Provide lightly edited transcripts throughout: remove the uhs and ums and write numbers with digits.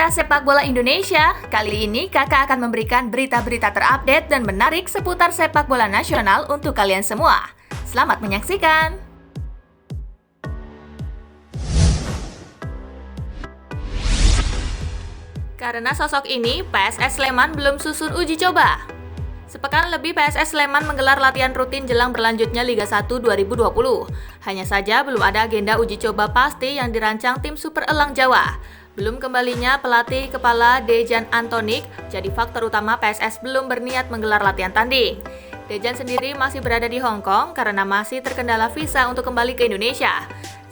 Komunitas Sepak Bola Indonesia, kali ini kakak akan memberikan berita-berita terupdate dan menarik seputar sepak bola nasional untuk kalian semua. Selamat menyaksikan! Karena sosok ini, PSS Sleman belum susun uji coba. Sepekan lebih PSS Sleman menggelar latihan rutin jelang berlanjutnya Liga 1 2020. Hanya saja belum ada agenda uji coba pasti yang dirancang tim Super Elang Jawa. Belum kembalinya pelatih kepala Dejan Antonik jadi faktor utama PSS belum berniat menggelar latihan tanding. Dejan sendiri masih berada di Hong Kong karena masih terkendala visa untuk kembali ke Indonesia.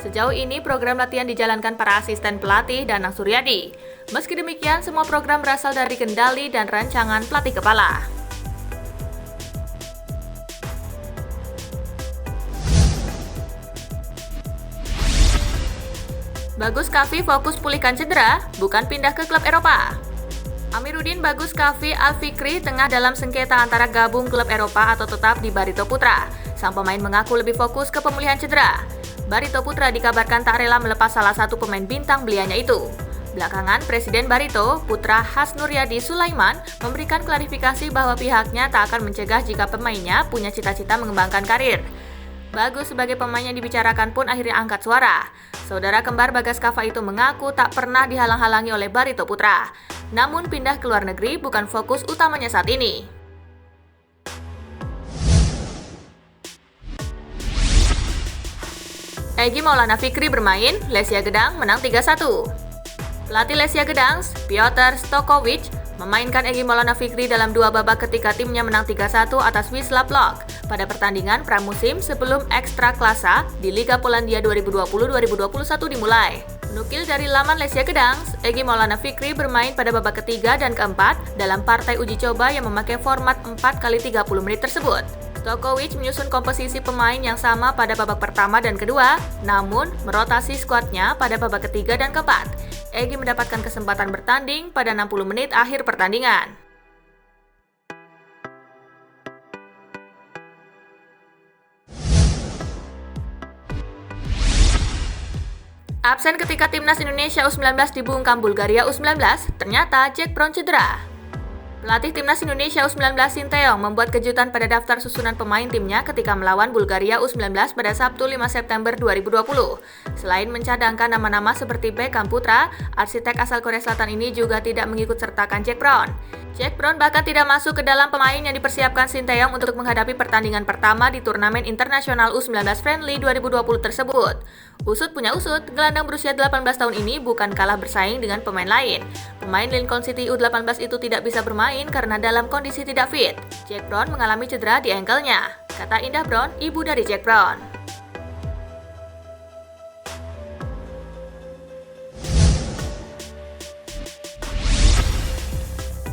Sejauh ini program latihan dijalankan para asisten pelatih Danang Suryadi. Meski demikian, semua program berasal dari kendali dan rancangan pelatih kepala. Bagus Kavi fokus pulihkan cedera, bukan pindah ke klub Eropa. Amiruddin Bagus Kavi Al-Fikri tengah dalam sengketa antara gabung klub Eropa atau tetap di Barito Putra. Sang pemain mengaku lebih fokus ke pemulihan cedera. Barito Putra dikabarkan tak rela melepas salah satu pemain bintang beliannya itu. Belakangan, Presiden Barito, Putra Hasnuryadi Sulaiman, memberikan klarifikasi bahwa pihaknya tak akan mencegah jika pemainnya punya cita-cita mengembangkan karir. Bagus sebagai pemain yang dibicarakan pun akhirnya angkat suara. Saudara kembar Bagas Kava itu mengaku tak pernah dihalang-halangi oleh Barito Putra. Namun pindah ke luar negeri bukan fokus utamanya saat ini. Egy Maulana Fikri bermain, Lesia Gedang menang 3-1. Pelatih Lesia Gedang, Piotr Stokovic, memainkan Egy Maulana Fikri dalam dua babak ketika timnya menang 3-1 atas Wisla Plock pada pertandingan pramusim sebelum Ekstra Klasa di Liga Polandia 2020-2021 dimulai. Menukil dari laman Lesia Gedang, Egy Maulana Fikri bermain pada babak ketiga dan keempat dalam partai uji coba yang memakai format 4x30 menit tersebut. Stokovic menyusun komposisi pemain yang sama pada babak pertama dan kedua, namun merotasi skuadnya pada babak ketiga dan keempat. Egy mendapatkan kesempatan bertanding pada 60 menit akhir pertandingan. Absen ketika Timnas Indonesia U19 dibungkam Bulgaria U19, ternyata Jack Brown cedera. Pelatih Timnas Indonesia U19 Sinteyong membuat kejutan pada daftar susunan pemain timnya ketika melawan Bulgaria U19 pada Sabtu 5 September 2020. Selain mencadangkan nama-nama seperti Beckham Putra, arsitek asal Korea Selatan ini juga tidak mengikut sertakan Jack Brown. Jack Brown bahkan tidak masuk ke dalam pemain yang dipersiapkan Sinteyong untuk menghadapi pertandingan pertama di turnamen internasional U19 Friendly 2020 tersebut. Usut punya usut, gelandang berusia 18 tahun ini bukan kalah bersaing dengan pemain lain. Pemain Lincoln City U18 itu tidak bisa bermain karena dalam kondisi tidak fit. Jack Brown mengalami cedera di ankle-nya, kata Indah Brown, ibu dari Jack Brown.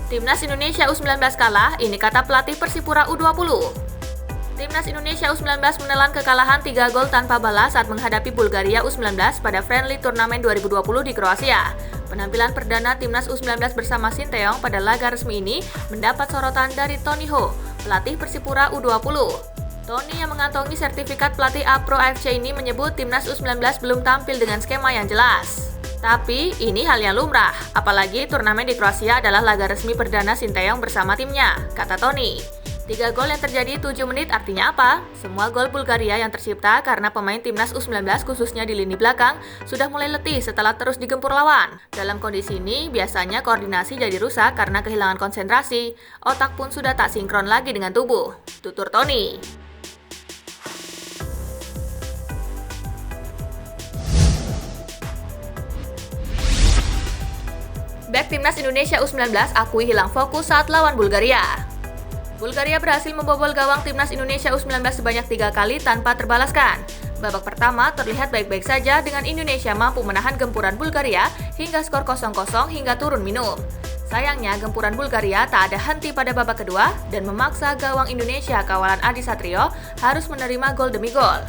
Timnas Indonesia U19 kalah, ini kata pelatih Persipura U20. Timnas Indonesia U19 menelan kekalahan 3 gol tanpa balas saat menghadapi Bulgaria U19 pada friendly turnamen 2020 di Kroasia. Penampilan perdana Timnas U19 bersama Sinteyong pada laga resmi ini mendapat sorotan dari Tony Ho, pelatih Persipura U20. Tony yang mengantongi sertifikat pelatih A-Pro AFC ini menyebut Timnas U19 belum tampil dengan skema yang jelas. Tapi ini hal yang lumrah, apalagi turnamen di Kroasia adalah laga resmi perdana Sinteyong bersama timnya, kata Tony. 3 gol yang terjadi 7 menit artinya apa? Semua gol Bulgaria yang tercipta karena pemain Timnas U19 khususnya di lini belakang sudah mulai letih setelah terus digempur lawan. Dalam kondisi ini, biasanya koordinasi jadi rusak karena kehilangan konsentrasi. Otak pun sudah tak sinkron lagi dengan tubuh, tutur Tony. Bek Timnas Indonesia U19 akui hilang fokus saat lawan Bulgaria. Bulgaria berhasil membobol gawang Timnas Indonesia U19 sebanyak 3 kali tanpa terbalaskan. Babak pertama terlihat baik-baik saja dengan Indonesia mampu menahan gempuran Bulgaria hingga skor 0-0 hingga turun minum. Sayangnya gempuran Bulgaria tak ada henti pada babak kedua dan memaksa gawang Indonesia kawalan Adi Satrio harus menerima gol demi gol.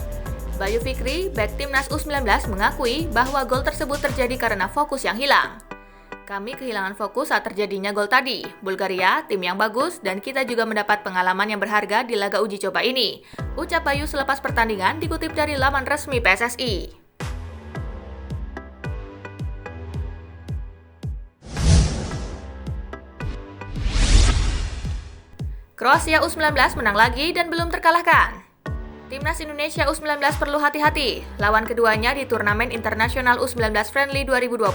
Bayu Fikri, bek Timnas U19 mengakui bahwa gol tersebut terjadi karena fokus yang hilang. Kami kehilangan fokus saat terjadinya gol tadi. Bulgaria, tim yang bagus, dan kita juga mendapat pengalaman yang berharga di laga uji coba ini. Ucap Bayu selepas pertandingan dikutip dari laman resmi PSSI. Kroasia U19 menang lagi dan belum terkalahkan. Timnas Indonesia U19 perlu hati-hati. Lawan keduanya di turnamen internasional U19 Friendly 2020,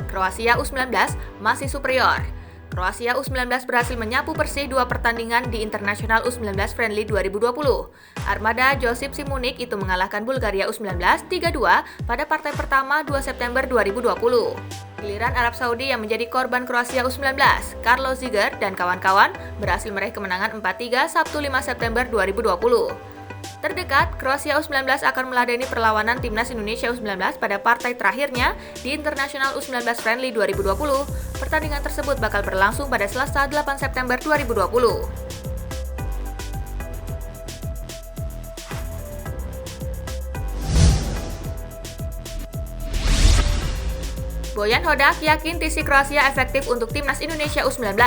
Kroasia U19 masih superior. Kroasia U19 berhasil menyapu bersih 2 pertandingan di Internasional U19 Friendly 2020. Armada Josip Simunik itu mengalahkan Bulgaria U19 3-2 pada partai pertama 2 September 2020. Giliran Arab Saudi yang menjadi korban Kroasia U19, Carlos Ziger dan kawan-kawan berhasil meraih kemenangan 4-3 Sabtu 5 September 2020. Terdekat, Kroasia U19 akan meladeni perlawanan Timnas Indonesia U19 pada partai terakhirnya di Internasional U19 Friendly 2020. Pertandingan tersebut bakal berlangsung pada Selasa 8 September 2020. Bojan Hodak yakin TC Kroasia efektif untuk Timnas Indonesia U19.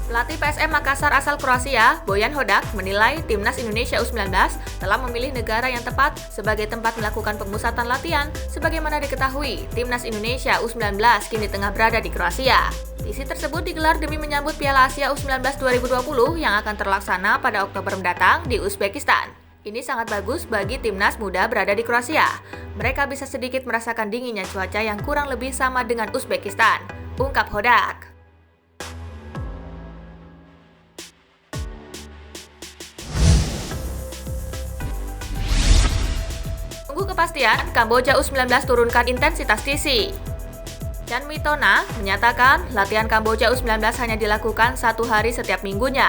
Pelatih PSM Makassar asal Kroasia, Bojan Hodak, menilai Timnas Indonesia U19 telah memilih negara yang tepat sebagai tempat melakukan pemusatan latihan. Sebagaimana diketahui, Timnas Indonesia U19 kini tengah berada di Kroasia. Misi tersebut digelar demi menyambut Piala Asia U19 2020 yang akan terlaksana pada Oktober mendatang di Uzbekistan. Ini sangat bagus bagi timnas muda berada di Kroasia. Mereka bisa sedikit merasakan dinginnya cuaca yang kurang lebih sama dengan Uzbekistan, ungkap Hodak. Tunggu kepastian, Kamboja U19 turunkan intensitas TC. Chan Mitona menyatakan latihan Kamboja U19 hanya dilakukan 1 hari setiap minggunya.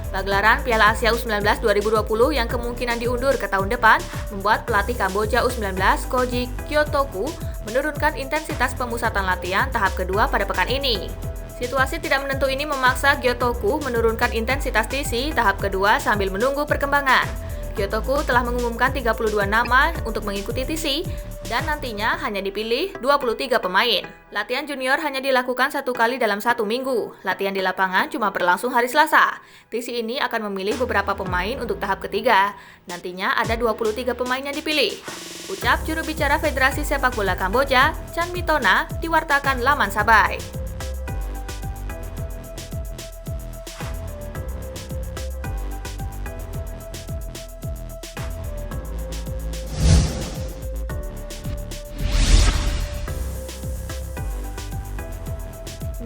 Pagelaran Piala Asia U19 2020 yang kemungkinan diundur ke tahun depan membuat pelatih Kamboja U19 Koji Kyotoku menurunkan intensitas pemusatan latihan tahap kedua pada pekan ini. Situasi tidak menentu ini memaksa Kyotoku menurunkan intensitas TC tahap kedua sambil menunggu perkembangan. Kyotoku telah mengumumkan 32 nama untuk mengikuti TC dan nantinya hanya dipilih 23 pemain. Latihan junior hanya dilakukan 1 kali dalam 1 minggu. Latihan di lapangan cuma berlangsung hari Selasa. TC ini akan memilih beberapa pemain untuk tahap ketiga. Nantinya ada 23 pemain yang dipilih. Ucap juru bicara Federasi Sepak Bola Kamboja, Chan Mitona, diwartakan laman Sabai.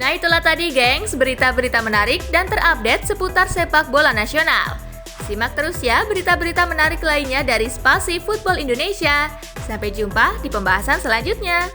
Nah itulah tadi gengs, berita-berita menarik dan terupdate seputar sepak bola nasional. Simak terus ya berita-berita menarik lainnya dari Spasi Football Indonesia. Sampai jumpa di pembahasan selanjutnya.